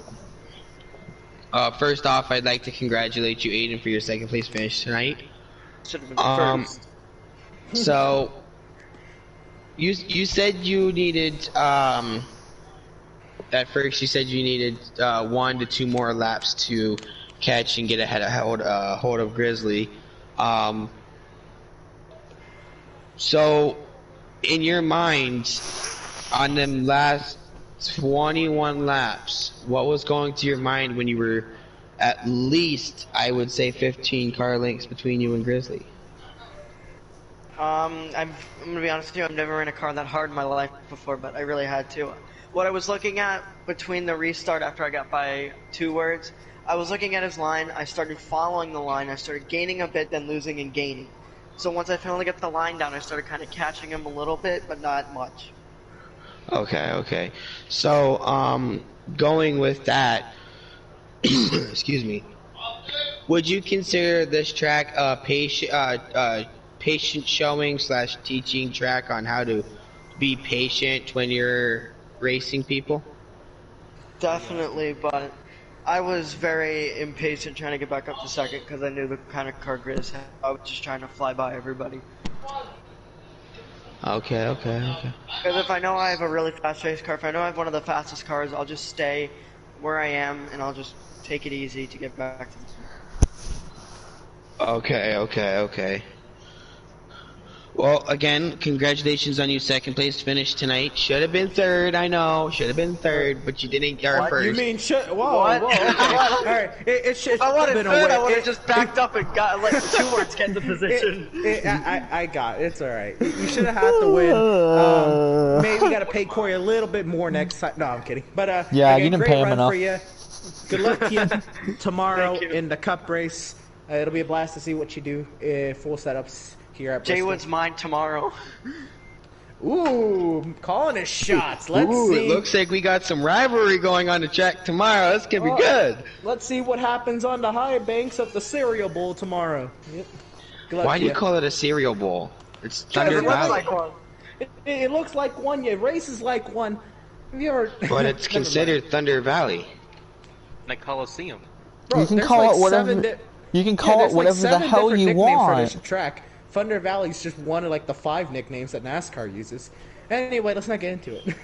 first off, I'd like to congratulate you, Aiden, for your second place finish tonight. Should have been first. So, you said you needed at first you said you needed 1 to 2 more laps to catch and get hold of Grizzly. So, in your mind, on them last 21 laps, what was going through your mind when you were at least, I would say, 15 car lengths between you and Grizzly? I'm gonna be honest with you, I've never ran a car that hard in my life before, but I really had to. What I was looking at between the restart after I got by 2 words, I was looking at his line, I started following the line, I started gaining a bit, then losing and gaining. So once I finally got the line down, I started kind of catching him a little bit, but not much. Okay. So, going with that, excuse me, would you consider this track a patient showing / teaching track on how to be patient when you're racing people? Definitely, but I was very impatient trying to get back up to second because I knew the kind of car Grizz had. I was just trying to fly by everybody. Okay. Because if I know I have a really fast race car, if I know I have one of the fastest cars, I'll just stay where I am and I'll just take it easy to get back to the Okay. Well, again, congratulations on your second place finish tonight. Should have been third, I know. Should have been third, but you didn't get first. You mean Whoa, okay. All right. If I wanted third, I would have just backed up and got let 2 words get the position. I got it. It's all right. You should have had to win. Maybe you got to pay Corey a little bit more next time. No, I'm kidding. But yeah, you didn't pay him enough. Good luck to you tomorrow in the Cup race. It'll be a blast to see what you do. Full setups. Here at Bristol. Jay Wood's mine tomorrow. Ooh, calling his shots. Let's see. It looks like we got some rivalry going on the track tomorrow. That's gonna be good. Let's see what happens on the high banks of the Cereal Bowl tomorrow. Yep. Why do you call it a cereal bowl? It's Thunder Valley. Like one. It looks like one. Yeah, races like one. Have you ever? But it's considered Thunder Valley. Like Coliseum. Bro, you can call it whatever. You can call it whatever the hell you want. For this track. Thunder Valley is just one of like the 5 nicknames that NASCAR uses. Anyway, let's not get into it.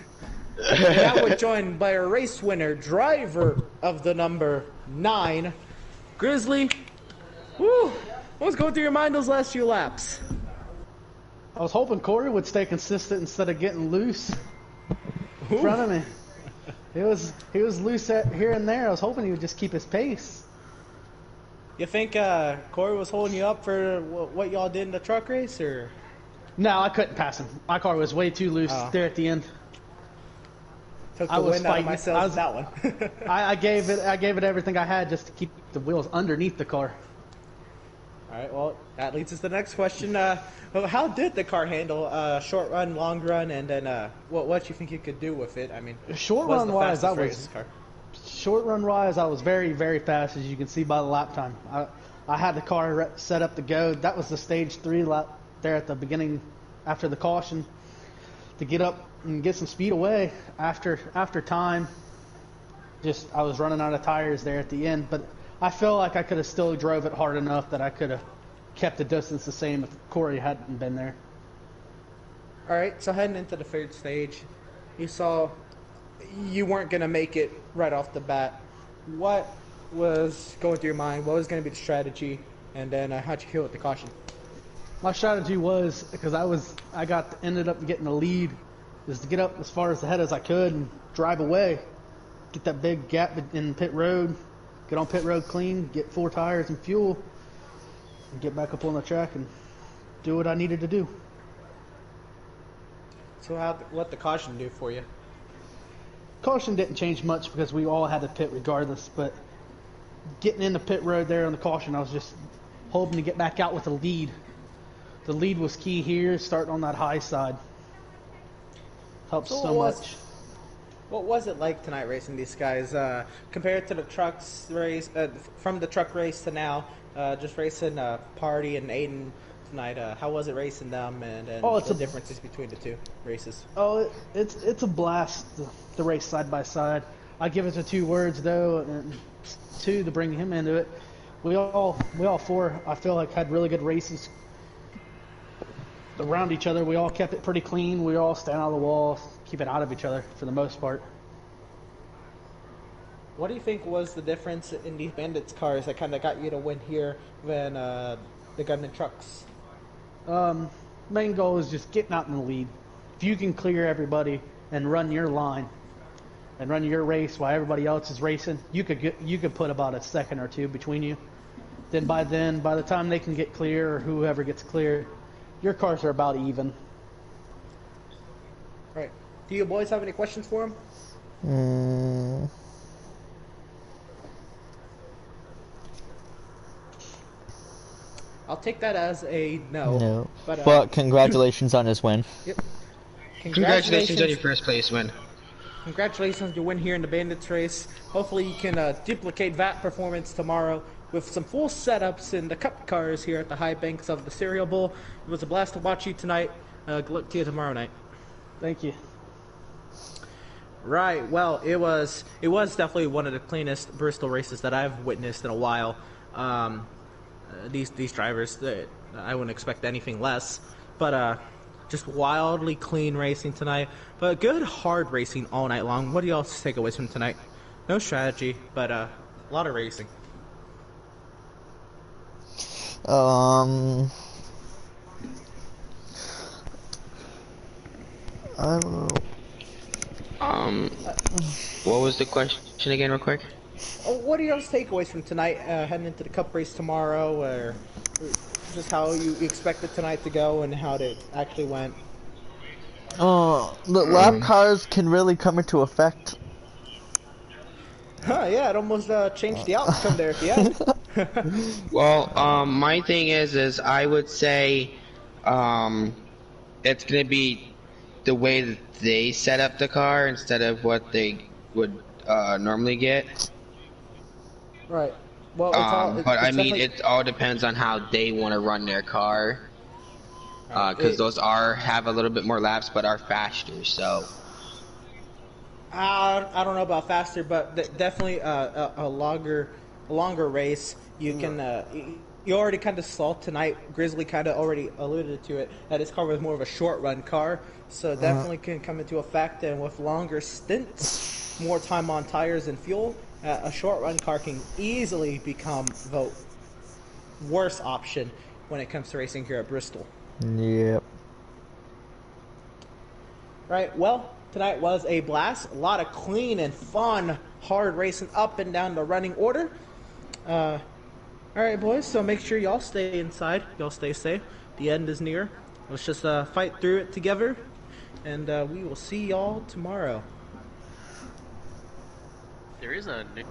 Now we're joined by a race winner, driver of the number 9, Grizzly. Woo! What was going through your mind those last few laps? I was hoping Corey would stay consistent instead of getting loose in front of me. He was loose here and there. I was hoping he would just keep his pace. You think Corey was holding you up for what y'all did in the truck race, or? No, I couldn't pass him. My car was way too loose there at the end. Took the wind out of myself with that one. I gave it everything I had just to keep the wheels underneath the car. All right, well, that leads us to the next question. How did the car handle short run, long run, and then what you think you could do with it? I mean, short run wise, I was very, very fast, as you can see by the lap time. I had the car set up to go. That was the stage 3 lap there at the beginning after the caution to get up and get some speed away after time. Just I was running out of tires there at the end, but I feel like I could have still drove it hard enough that I could have kept the distance the same if Corey hadn't been there. All right, so heading into the 3rd stage, you saw you weren't going to make it right off the bat. What was going through your mind? What was going to be the strategy? And then how'd you feel with the caution? My strategy was, because ended up getting the lead, is to get up as far ahead as I could and drive away. Get that big gap in pit road, get on pit road clean, get 4 tires and fuel, and get back up on the track and do what I needed to do. So what the caution do for you? Caution didn't change much because we all had to pit regardless, but getting in the pit road there on the caution, I was just hoping to get back out with the lead. The lead was key here, starting on that high side. Helps so much. What was it like tonight racing these guys? Compared to the trucks race, from the truck race to now, just racing Party and Aiden tonight, how was it racing them, and the differences between the two races? Oh, it's a blast to race side by side. I give it to 2 words though, and 2 to bring him into it. We all 4, I feel like, had really good races around each other. We all kept it pretty clean. We all stand out of the wall, keep it out of each other for the most part. What do you think was the difference in these Bandits cars that kind of got you to win here when the gunman trucks? Main goal is just getting out in the lead. If you can clear everybody and run your line and run your race while everybody else is racing, you could put about a second or 2 between you. Then by the time they can get clear, or whoever gets clear, your cars are about even. Right. Do you boys have any questions for him? I'll take that as a no. No. But congratulations on his win. Yep. Congratulations on your first place win. Congratulations on your win here in the Bandits race. Hopefully you can duplicate that performance tomorrow with some full setups in the Cup cars here at the high banks of the Cereal Bowl. It was a blast to watch you tonight. Good luck to you tomorrow night. Thank you. Right. Well, it was definitely one of the cleanest Bristol races that I've witnessed in a while. These drivers, I wouldn't expect anything less, but just wildly clean racing tonight, but good hard racing all night long. What do y'all take away from tonight? No strategy, but a lot of racing. I don't know. What was the question again, real quick? What are y'all's takeaways from tonight, heading into the Cup race tomorrow, or just how you expected tonight to go and how it actually went? The lap cars can really come into effect. Huh, yeah, it almost changed the outcome there at the end. Well, my thing is I would say, it's gonna be the way that they set up the car instead of what they would normally get. Right. Well, but I mean, it all depends on how they want to run their car, because those have a little bit more laps, but are faster. So. I don't know about faster, but definitely a longer race. You can you already kind of saw tonight. Grizzly kind of already alluded to it that his car was more of a short run car, so definitely can come into effect. And with longer stints, more time on tires and fuel, a short run car can easily become the worst option when it comes to racing here at Bristol. Yep. Right. Well, tonight was a blast. A lot of clean and fun, hard racing up and down the running order. All right, boys, so make sure y'all stay inside. Y'all stay safe. The end is near. Let's just fight through it together, and we will see y'all tomorrow. There is a new